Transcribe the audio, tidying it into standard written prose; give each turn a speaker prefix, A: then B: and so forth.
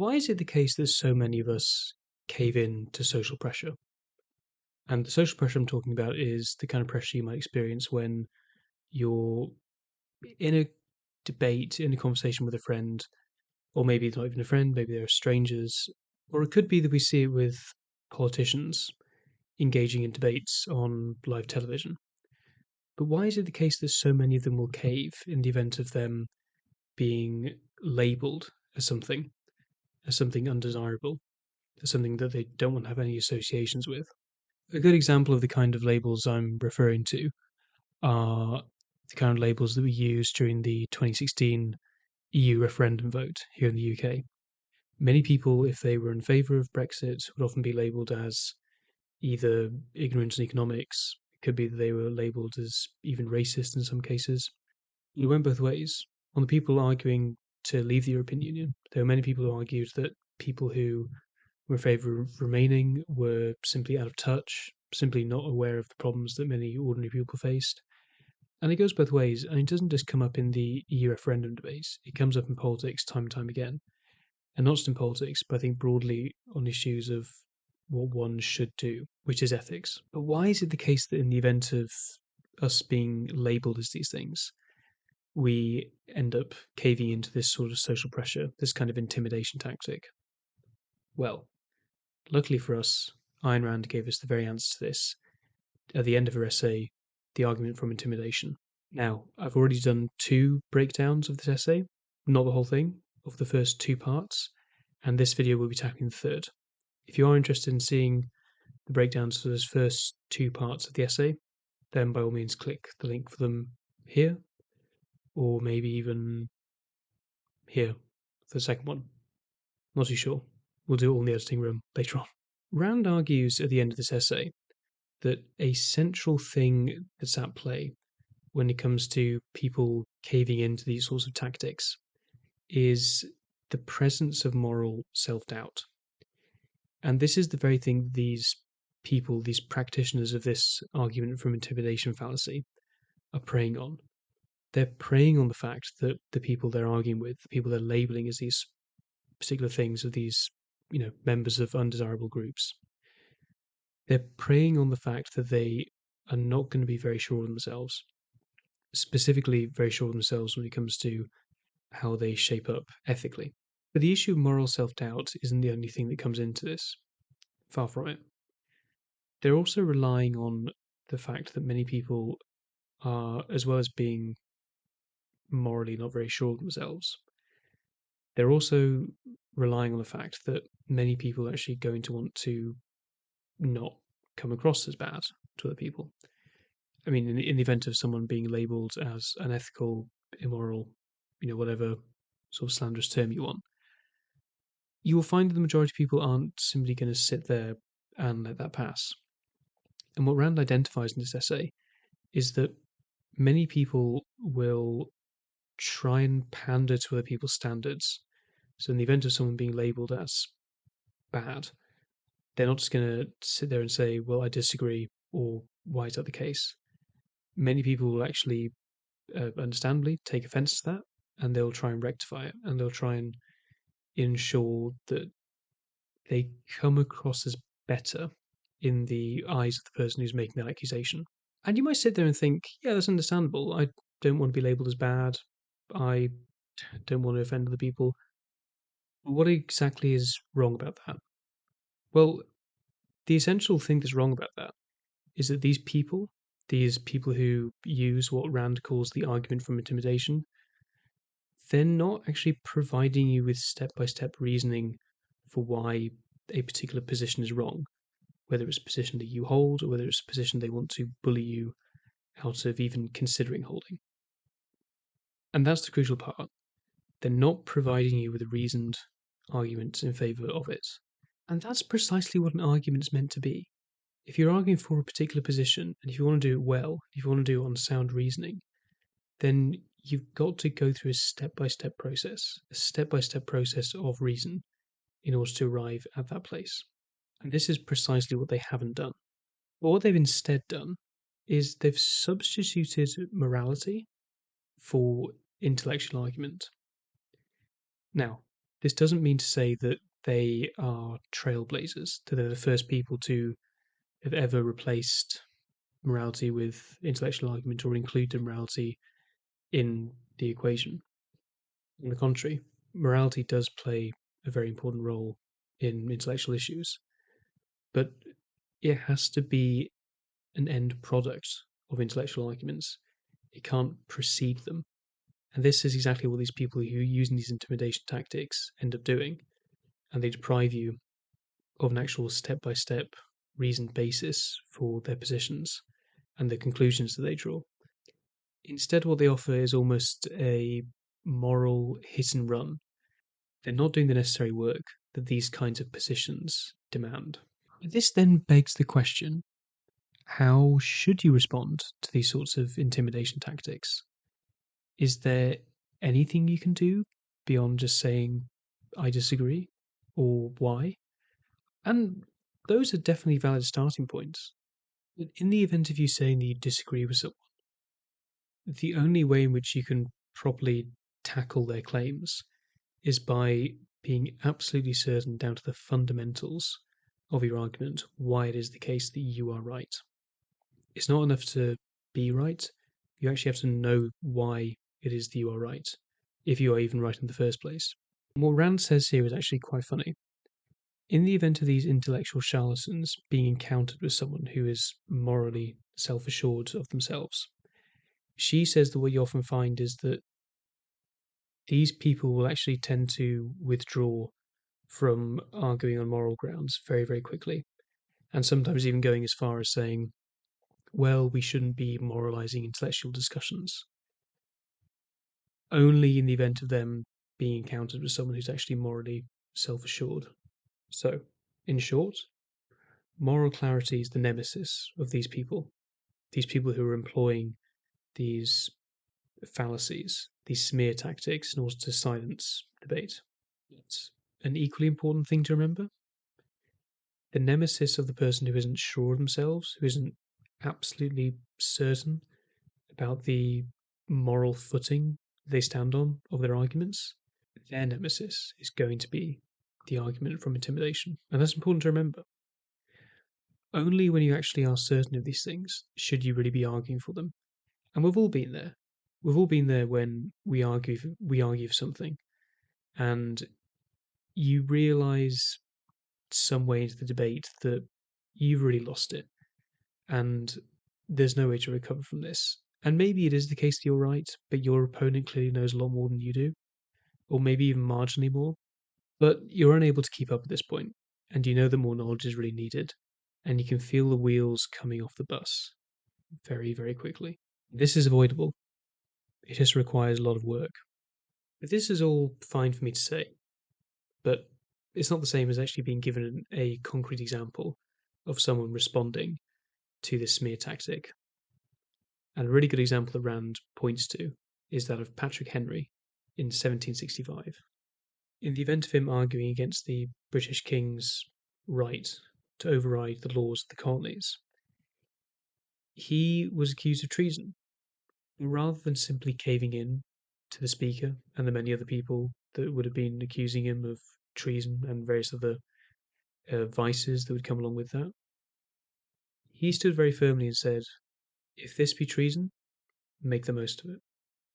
A: Why is it the case that so many of us cave in to social pressure? And the social pressure I'm talking about is the kind of pressure you might experience when you're in a debate, in a conversation with a friend, or maybe it's not even a friend, maybe they're strangers, or it could be that we see it with politicians engaging in debates on live television. But why is it the case that so many of them will cave in the event of them being labeled as something undesirable, as something that they don't want to have any associations with? A good example of the kind of labels I'm referring to are the kind of labels that we used during the 2016 EU referendum vote here in the UK. Many people, if they were in favour of Brexit, would often be labelled as either ignorant in economics, it could be that they were labelled as even racist in some cases. It went both ways. On the people arguing to leave the European Union, there were many people who argued that people who were in favour of remaining were simply out of touch, simply not aware of the problems that many ordinary people faced. And it goes both ways, and it doesn't just come up in the EU referendum debates, it comes up in politics time and time again. And not just in politics, but I think broadly on issues of what one should do, which is ethics. But why is it the case that in the event of us being labelled as these things, we end up caving into this sort of social pressure, this kind of intimidation tactic? Well, luckily for us, Ayn Rand gave us the very answer to this at the end of her essay, The Argument from Intimidation. Now, I've already done two breakdowns of this essay, not the whole thing, of the first two parts, and this video will be tackling the third. If you are interested in seeing the breakdowns for those first two parts of the essay, then by all means click the link for them here, or maybe even here for the second one. Not too sure. We'll do it all in the editing room later on. Rand argues at the end of this essay that a central thing that's at play when it comes to people caving into these sorts of tactics is the presence of moral self-doubt. And this is the very thing these people, these practitioners of this argument from intimidation fallacy, are preying on. They're preying on the fact that the people they're arguing with, the people they're labeling as these particular things, of these, members of undesirable groups, they're preying on the fact that they are not going to be very sure of themselves, specifically very sure of themselves when it comes to how they shape up ethically. But the issue of moral self-doubt isn't the only thing that comes into this. Far from it. They're also relying on the fact that many people are, as well as being morally not very sure of themselves, they're also relying on the fact that many people are actually going to want to not come across as bad to other people. I mean, in the event of someone being labelled as unethical, immoral, whatever sort of slanderous term you want, you will find that the majority of people aren't simply going to sit there and let that pass. And what Rand identifies in this essay is that many people will try and pander to other people's standards. So in the event of someone being labelled as bad, they're not just going to sit there and say, well, I disagree, or why is that the case? Many people will actually, understandably, take offence to that, and they'll try and rectify it, and they'll try and ensure that they come across as better in the eyes of the person who's making that accusation. And you might sit there and think, yeah, that's understandable. I don't want to be labelled as bad. I don't want to offend other people. What exactly is wrong about that? Well, the essential thing that's wrong about that is that these people who use what Rand calls the argument from intimidation, they're not actually providing you with step-by-step reasoning for why a particular position is wrong, whether it's a position that you hold or whether it's a position they want to bully you out of even considering holding. And that's the crucial part. They're not providing you with a reasoned argument in favour of it. And that's precisely what an argument is meant to be. If you're arguing for a particular position, and if you want to do it well, if you want to do it on sound reasoning, then you've got to go through a step-by-step process of reason in order to arrive at that place. And this is precisely what they haven't done. But what they've instead done is they've substituted morality for intellectual argument. Now, This doesn't mean to say that they are trailblazers, that they're the first people to have ever replaced morality with intellectual argument or included morality in the equation. On the contrary, morality does play a very important role in intellectual issues, but it has to be an end product of intellectual arguments. It can't precede them. And this is exactly what these people who are using these intimidation tactics end up doing. And they deprive you of an actual step by step reasoned basis for their positions and the conclusions that they draw. Instead, what they offer is almost a moral hit and run. They're not doing the necessary work that these kinds of positions demand. This then begs the question, how should you respond to these sorts of intimidation tactics? Is there anything you can do beyond just saying, I disagree, or why? And those are definitely valid starting points. But in the event of you saying that you disagree with someone, the only way in which you can properly tackle their claims is by being absolutely certain down to the fundamentals of your argument why it is the case that you are right. It's not enough to be right, you actually have to know why it is that you are right, if you are even right in the first place. What Rand says here is actually quite funny. In the event of these intellectual charlatans being encountered with someone who is morally self assured of themselves, she says that what you often find is that these people will actually tend to withdraw from arguing on moral grounds very, very quickly, and sometimes even going as far as saying, well, we shouldn't be moralizing intellectual discussions. Only in the event of them being encountered with someone who's actually morally self assured. So, in short, moral clarity is the nemesis of these people who are employing these fallacies, these smear tactics in order to silence debate. It's an equally important thing to remember. The nemesis of the person who isn't sure of themselves, who isn't absolutely certain about the moral footing they stand on of their arguments, their nemesis is going to be the argument from intimidation. And that's important to remember. Only when you actually are certain of these things should you really be arguing for them. And we've all been there. We've all been there when we argue for something, and you realise some way into the debate that you've really lost it, and there's no way to recover from this. And maybe it is the case that you're right, but your opponent clearly knows a lot more than you do, or maybe even marginally more. But you're unable to keep up at this point, and you know that more knowledge is really needed, and you can feel the wheels coming off the bus very, very quickly. This is avoidable. It just requires a lot of work. But this is all fine for me to say, but it's not the same as actually being given a concrete example of someone responding to this smear tactic. And a really good example that Rand points to is that of Patrick Henry in 1765. In the event of him arguing against the British king's right to override the laws of the colonies, he was accused of treason. Rather than simply caving in to the speaker and the many other people that would have been accusing him of treason and various other vices that would come along with that, he stood very firmly and said, if this be treason, make the most of it.